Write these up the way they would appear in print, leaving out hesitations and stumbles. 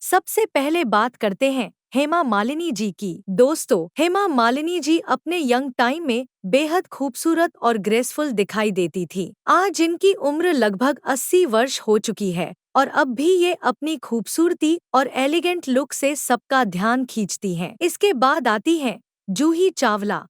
सबसे पहले बात करते हैं हेमा मालिनी जी की। दोस्तों, हेमा मालिनी जी अपने यंग टाइम में बेहद खूबसूरत और ग्रेसफुल दिखाई देती थी। आज इनकी उम्र लगभग 80 वर्ष हो चुकी है और अब भी ये अपनी खूबसूरती और एलिगेंट लुक से सबका ध्यान खींचती हैं। इसके बाद आती हैं जूही चावला।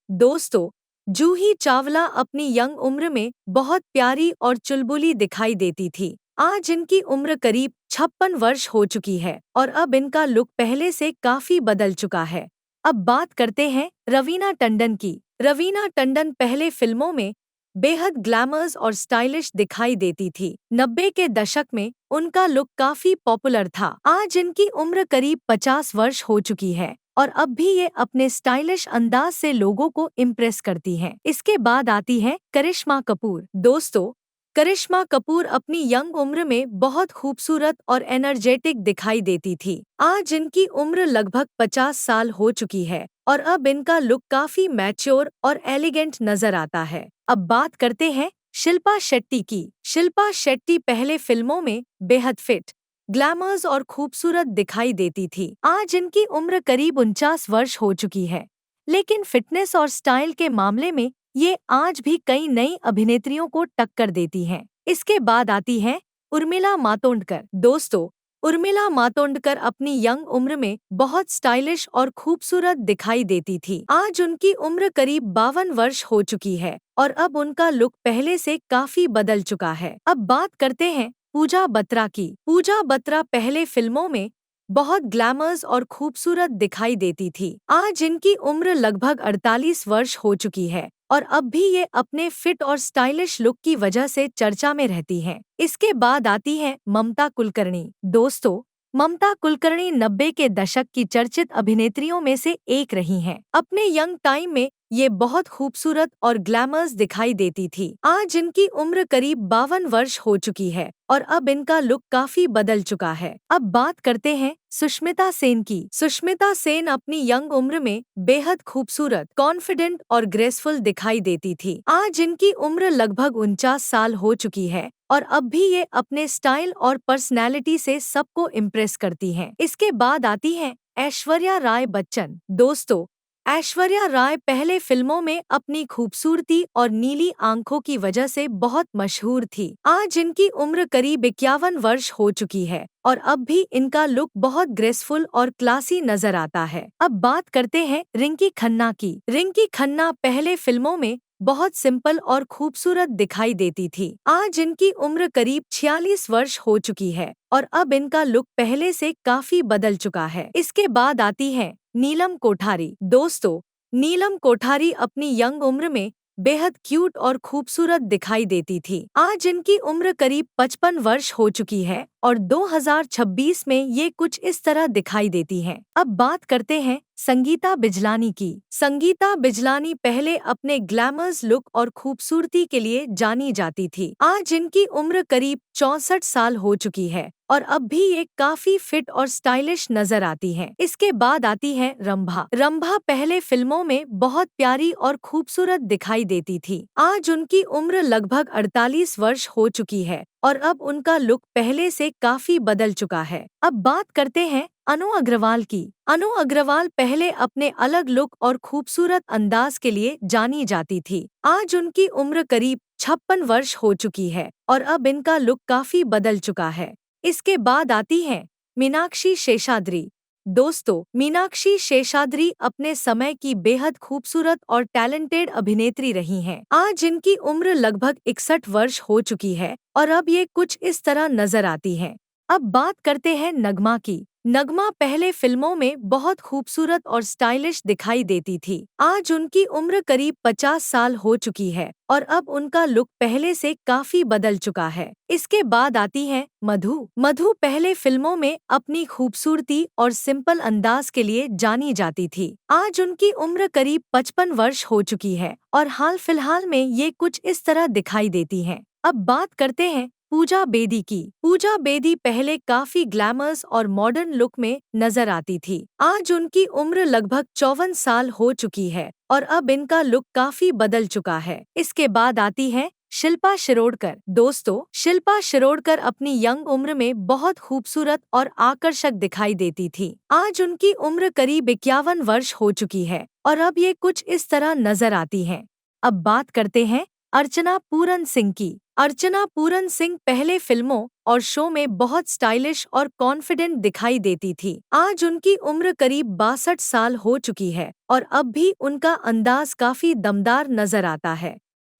दोस्तों, जूही चावला अपनी यंग उम्र में बहुत प्यारी और चुलबुली दिखाई देती थी। आज इनकी उम्र करीब 56 वर्ष हो चुकी है और अब इनका लुक पहले से काफी बदल चुका है। अब बात करते हैं रवीना टंडन की। रवीना टंडन पहले फिल्मों में बेहद ग्लैमर्स और स्टाइलिश दिखाई देती थी। 90 के दशक में उनका लुक काफी पॉपुलर था। आज इनकी उम्र करीब 50 वर्ष हो चुकी है और अब भी ये अपने स्टाइलिश अंदाज से लोगों को इम्प्रेस करती हैं। इसके बाद आती है करिश्मा कपूर। दोस्तों, करिश्मा कपूर अपनी यंग उम्र में बहुत खूबसूरत और एनर्जेटिक दिखाई देती थी। आज इनकी उम्र लगभग 50 साल हो चुकी है और अब इनका लुक काफी मैच्योर और एलिगेंट नजर आता है। अब बात करते हैं शिल्पा शेट्टी की। शिल्पा शेट्टी पहले फिल्मों में बेहद फिट, ग्लैमर्स और खूबसूरत दिखाई देती थी। आज इनकी उम्र करीब 49 वर्ष हो चुकी है, लेकिन फिटनेस और स्टाइल के मामले में ये आज भी कई नई अभिनेत्रियों को टक्कर देती हैं। इसके बाद आती हैं उर्मिला मातोंडकर। दोस्तों, उर्मिला मातोंडकर अपनी यंग उम्र में बहुत स्टाइलिश और खूबसूरत दिखाई देती थी। आज उनकी उम्र करीब 52 वर्ष हो चुकी है और अब उनका लुक पहले से काफी बदल चुका है। अब बात करते हैं पूजा बत्रा की। पूजा बत्रा पहले फिल्मों में बहुत ग्लैमर्स और खूबसूरत दिखाई देती थी। आज इनकी उम्र लगभग 48 वर्ष हो चुकी है और अब भी ये अपने फिट और स्टाइलिश लुक की वजह से चर्चा में रहती हैं। इसके बाद आती हैं ममता कुलकर्णी। दोस्तों, ममता कुलकर्णी 90 के दशक की चर्चित अभिनेत्रियों में से एक रही हैं। अपने यंग टाइम में ये बहुत खूबसूरत और ग्लैमर्स दिखाई देती थी। आज इनकी उम्र करीब 52 वर्ष हो चुकी है और अब इनका लुक काफी बदल चुका है। अब बात करते हैं सुष्मिता सेन की। सुष्मिता सेन अपनी यंग उम्र में बेहद खूबसूरत, कॉन्फिडेंट और ग्रेसफुल दिखाई देती थी। आज इनकी उम्र लगभग 49 साल हो चुकी है और अब भी ये अपने स्टाइल और पर्सनैलिटी से सबको इम्प्रेस करती हैं। इसके बाद आती हैं ऐश्वर्या राय बच्चन। दोस्तों, ऐश्वर्या राय पहले फिल्मों में अपनी खूबसूरती और नीली आंखों की वजह से बहुत मशहूर थी। आज इनकी उम्र करीब 51 वर्ष हो चुकी है और अब भी इनका लुक बहुत ग्रेसफुल और क्लासी नजर आता है। अब बात करते हैं रिंकी खन्ना की। रिंकी खन्ना पहले फिल्मों में बहुत सिंपल और खूबसूरत दिखाई देती थी। आज इनकी उम्र करीब 46 वर्ष हो चुकी है और अब इनका लुक पहले से काफी बदल चुका है। इसके बाद आती है नीलम कोठारी। दोस्तों, नीलम कोठारी अपनी यंग उम्र में बेहद क्यूट और खूबसूरत दिखाई देती थी। आज इनकी उम्र करीब 55 वर्ष हो चुकी है और 2026 में ये कुछ इस तरह दिखाई देती हैं। अब बात करते हैं संगीता बिजलानी की। संगीता बिजलानी पहले अपने ग्लैमर्स लुक और खूबसूरती के लिए जानी जाती थी। आज इनकी उम्र करीब 64 साल हो चुकी है और अब भी ये काफी फिट और स्टाइलिश नजर आती हैं। इसके बाद आती है रंभा। रंभा पहले फिल्मों में बहुत प्यारी और खूबसूरत दिखाई देती थी। आज उनकी उम्र लगभग 48 वर्ष हो चुकी है और अब उनका लुक पहले से काफी बदल चुका है। अब बात करते हैं अनु अग्रवाल की। अनु अग्रवाल पहले अपने अलग लुक और खूबसूरत अंदाज के लिए जानी जाती थी। आज उनकी उम्र करीब 56 वर्ष हो चुकी है और अब इनका लुक काफी बदल चुका है। इसके बाद आती हैं मीनाक्षी शेषाद्री। दोस्तों, मीनाक्षी शेषाद्री अपने समय की बेहद खूबसूरत और टैलेंटेड अभिनेत्री रही हैं। आज इनकी उम्र लगभग 61 वर्ष हो चुकी है और अब ये कुछ इस तरह नजर आती हैं। अब बात करते हैं नगमा की। नगमा पहले फिल्मों में बहुत खूबसूरत और स्टाइलिश दिखाई देती थी। आज उनकी उम्र करीब 50 साल हो चुकी है और अब उनका लुक पहले से काफी बदल चुका है। इसके बाद आती है मधु। मधु पहले फिल्मों में अपनी खूबसूरती और सिंपल अंदाज के लिए जानी जाती थी। आज उनकी उम्र करीब 55 वर्ष हो चुकी है और हाल फिलहाल में ये कुछ इस तरह दिखाई देती हैं। अब बात करते हैं पूजा बेदी की। पूजा बेदी पहले काफी ग्लैमर्स और मॉडर्न लुक में नजर आती थी। आज उनकी उम्र लगभग 54 साल हो चुकी है और अब इनका लुक काफी बदल चुका है। इसके बाद आती है शिल्पा शिरोडकर। दोस्तों, शिल्पा शिरोडकर अपनी यंग उम्र में बहुत खूबसूरत और आकर्षक दिखाई देती थी। आज उनकी उम्र करीब 51 वर्ष हो चुकी है और अब ये कुछ इस तरह नजर आती हैं। अब बात करते हैं अर्चना पूरन सिंह की। अर्चना पूरन सिंह पहले फिल्मों और शो में बहुत स्टाइलिश और कॉन्फिडेंट दिखाई देती थी। आज उनकी उम्र करीब 62 साल हो चुकी है और अब भी उनका अंदाज काफी दमदार नजर आता है।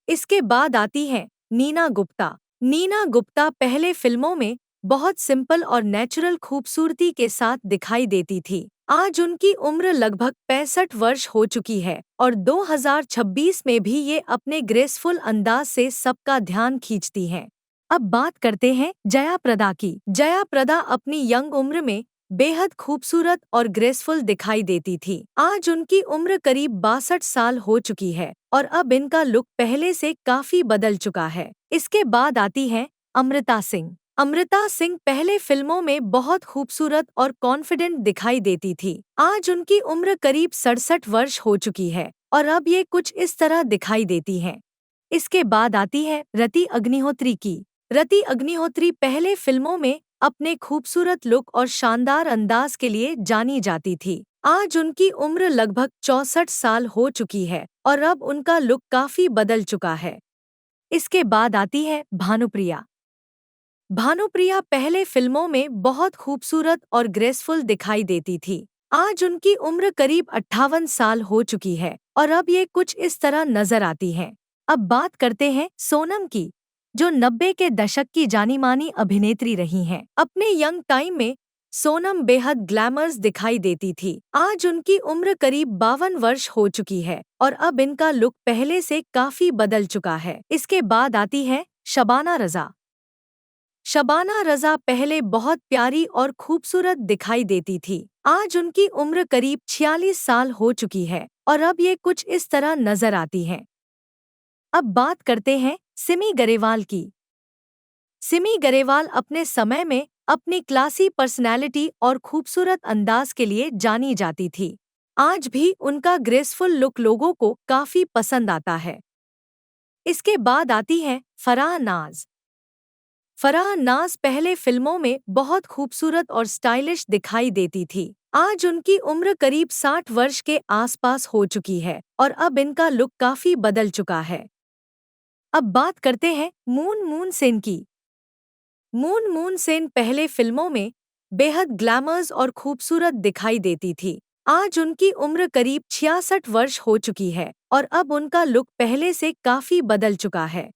इसके बाद आती हैं नीना गुप्ता। नीना गुप्ता पहले फिल्मों में बहुत सिंपल और नेचुरल खूबसूरती के साथ दिखाई देती थी। आज उनकी उम्र लगभग 65 वर्ष हो चुकी है और 2026 में भी ये अपने ग्रेसफुल अंदाज से सबका ध्यान खींचती हैं। अब बात करते हैं जया प्रदा की। जया प्रदा अपनी यंग उम्र में बेहद खूबसूरत और ग्रेसफुल दिखाई देती थी। आज उनकी उम्र करीब 62 साल हो चुकी है और अब इनका लुक पहले से काफी बदल चुका है। इसके बाद आती हैं अमृता सिंह। अमृता सिंह पहले फिल्मों में बहुत खूबसूरत और कॉन्फिडेंट दिखाई देती थी। आज उनकी उम्र करीब 67 वर्ष हो चुकी है और अब ये कुछ इस तरह दिखाई देती हैं। इसके बाद आती है रति अग्निहोत्री की। रति अग्निहोत्री पहले फिल्मों में अपने खूबसूरत लुक और शानदार अंदाज के लिए जानी जाती थी। आज उनकी उम्र लगभग 64 साल हो चुकी है और अब उनका लुक काफी बदल चुका है। इसके बाद आती है भानुप्रिया। भानुप्रिया पहले फिल्मों में बहुत खूबसूरत और ग्रेसफुल दिखाई देती थी। आज उनकी उम्र करीब 58 साल हो चुकी है और अब ये कुछ इस तरह नजर आती हैं। अब बात करते हैं सोनम की, जो 90 के दशक की जानी-मानी अभिनेत्री रही हैं। अपने यंग टाइम में सोनम बेहद ग्लैमरस दिखाई देती थी। आज उनकी उम्र करीब 52 वर्ष हो चुकी है और अब इनका लुक पहले से काफी बदल चुका है। इसके बाद आती है शबाना रज़ा। शबाना रज़ा पहले बहुत प्यारी और खूबसूरत दिखाई देती थी। आज उनकी उम्र करीब 46 साल हो चुकी है और अब ये कुछ इस तरह नजर आती हैं। अब बात करते हैं सिमी गरेवाल की। सिमी गरेवाल अपने समय में अपनी क्लासी पर्सनैलिटी और खूबसूरत अंदाज के लिए जानी जाती थी। आज भी उनका ग्रेसफुल लुक लोगों को काफी पसंद आता है। इसके बाद आती हैं फराह नाज। फराह नाज पहले फिल्मों में बहुत खूबसूरत और स्टाइलिश दिखाई देती थी। आज उनकी उम्र करीब 60 वर्ष के आसपास हो चुकी है और अब इनका लुक काफी बदल चुका है। अब बात करते हैं मून मून सेन की। मून मून सेन पहले फिल्मों में बेहद ग्लैमर्स और खूबसूरत दिखाई देती थी। आज उनकी उम्र करीब 66 वर्ष हो चुकी है और अब उनका लुक पहले से काफी बदल चुका है।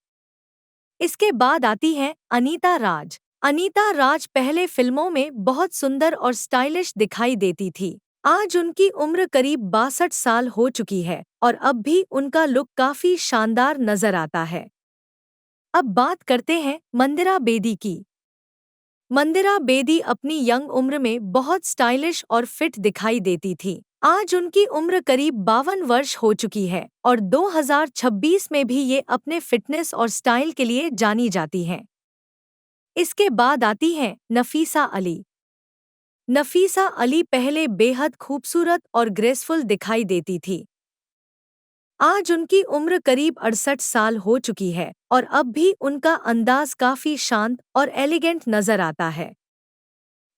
इसके बाद आती है अनीता राज। अनीता राज पहले फिल्मों में बहुत सुंदर और स्टाइलिश दिखाई देती थी। आज उनकी उम्र करीब 62 साल हो चुकी है और अब भी उनका लुक काफी शानदार नजर आता है। अब बात करते हैं मंदिरा बेदी की। मंदिरा बेदी अपनी यंग उम्र में बहुत स्टाइलिश और फिट दिखाई देती थी। आज उनकी उम्र करीब 52 वर्ष हो चुकी है और 2026 में भी ये अपने फिटनेस और स्टाइल के लिए जानी जाती हैं। इसके बाद आती हैं नफीसा अली। नफीसा अली पहले बेहद खूबसूरत और ग्रेसफुल दिखाई देती थी। आज उनकी उम्र करीब 68 साल हो चुकी है और अब भी उनका अंदाज काफी शांत और एलिगेंट नजर आता है।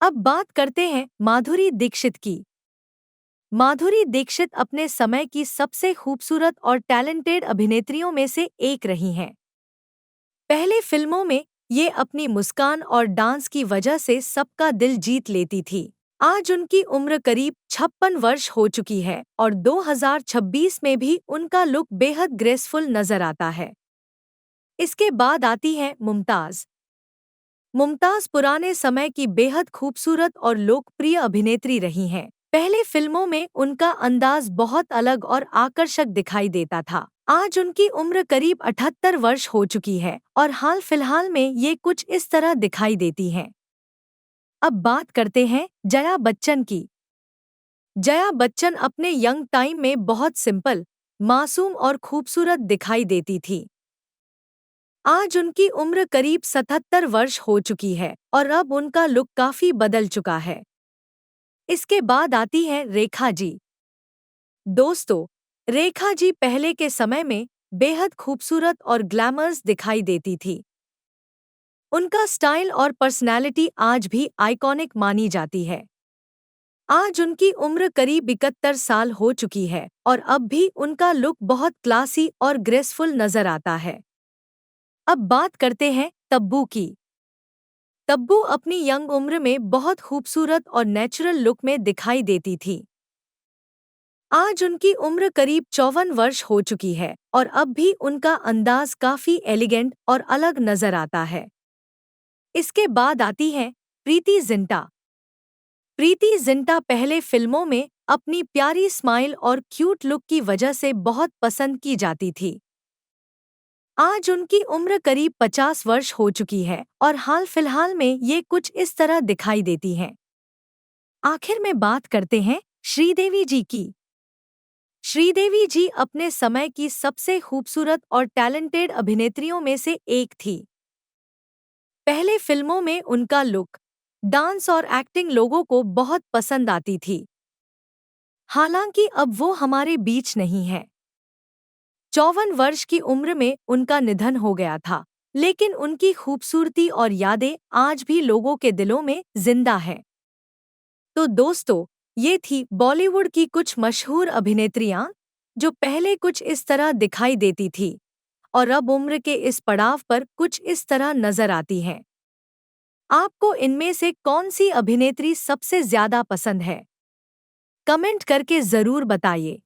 अब बात करते हैं माधुरी दीक्षित की। माधुरी दीक्षित अपने समय की सबसे खूबसूरत और टैलेंटेड अभिनेत्रियों में से एक रही हैं। पहले फिल्मों में ये अपनी मुस्कान और डांस की वजह से सबका दिल जीत लेती थी। आज उनकी उम्र करीब 56 वर्ष हो चुकी है और 2026 में भी उनका लुक बेहद ग्रेसफुल नजर आता है। इसके बाद आती है मुमताज। मुमताज पुराने समय की बेहद खूबसूरत और लोकप्रिय अभिनेत्री रही हैं। पहले फिल्मों में उनका अंदाज बहुत अलग और आकर्षक दिखाई देता था। आज उनकी उम्र करीब 78 वर्ष हो चुकी है और हाल फिलहाल में ये कुछ इस तरह दिखाई देती हैं। अब बात करते हैं जया बच्चन की। जया बच्चन अपने यंग टाइम में बहुत सिंपल, मासूम और खूबसूरत दिखाई देती थी। आज उनकी उम्र करीब 77 वर्ष हो चुकी है और अब उनका लुक काफी बदल चुका है। इसके बाद आती है रेखा जी। दोस्तों, रेखा जी पहले के समय में बेहद खूबसूरत और ग्लैमरस दिखाई देती थी। उनका स्टाइल और पर्सनैलिटी आज भी आइकॉनिक मानी जाती है। आज उनकी उम्र करीब 71 साल हो चुकी है और अब भी उनका लुक बहुत क्लासी और ग्रेसफुल नजर आता है। अब बात करते हैं तब्बू की। तब्बू अपनी यंग उम्र में बहुत खूबसूरत और नेचुरल लुक में दिखाई देती थी। आज उनकी उम्र करीब 54 वर्ष हो चुकी है और अब भी उनका अंदाज काफी एलिगेंट और अलग नजर आता है। इसके बाद आती है प्रीति जिंटा। प्रीति जिंटा पहले फिल्मों में अपनी प्यारी स्माइल और क्यूट लुक की वजह से बहुत पसंद की जाती थी। आज उनकी उम्र करीब 50 वर्ष हो चुकी है और हाल फिलहाल में ये कुछ इस तरह दिखाई देती हैं। आखिर में बात करते हैं श्रीदेवी जी की। श्रीदेवी जी अपने समय की सबसे खूबसूरत और टैलेंटेड अभिनेत्रियों में से एक थी। पहले फिल्मों में उनका लुक, डांस और एक्टिंग लोगों को बहुत पसंद आती थी। हालांकि अब वो हमारे बीच नहीं है। 54 वर्ष की उम्र में उनका निधन हो गया था, लेकिन उनकी खूबसूरती और यादें आज भी लोगों के दिलों में जिंदा है। तो दोस्तों, ये थी बॉलीवुड की कुछ मशहूर अभिनेत्रियां जो पहले कुछ इस तरह दिखाई देती थी और अब उम्र के इस पड़ाव पर कुछ इस तरह नजर आती हैं। आपको इनमें से कौन सी अभिनेत्री सबसे ज्यादा पसंद है? कमेंट करके जरूर बताइए।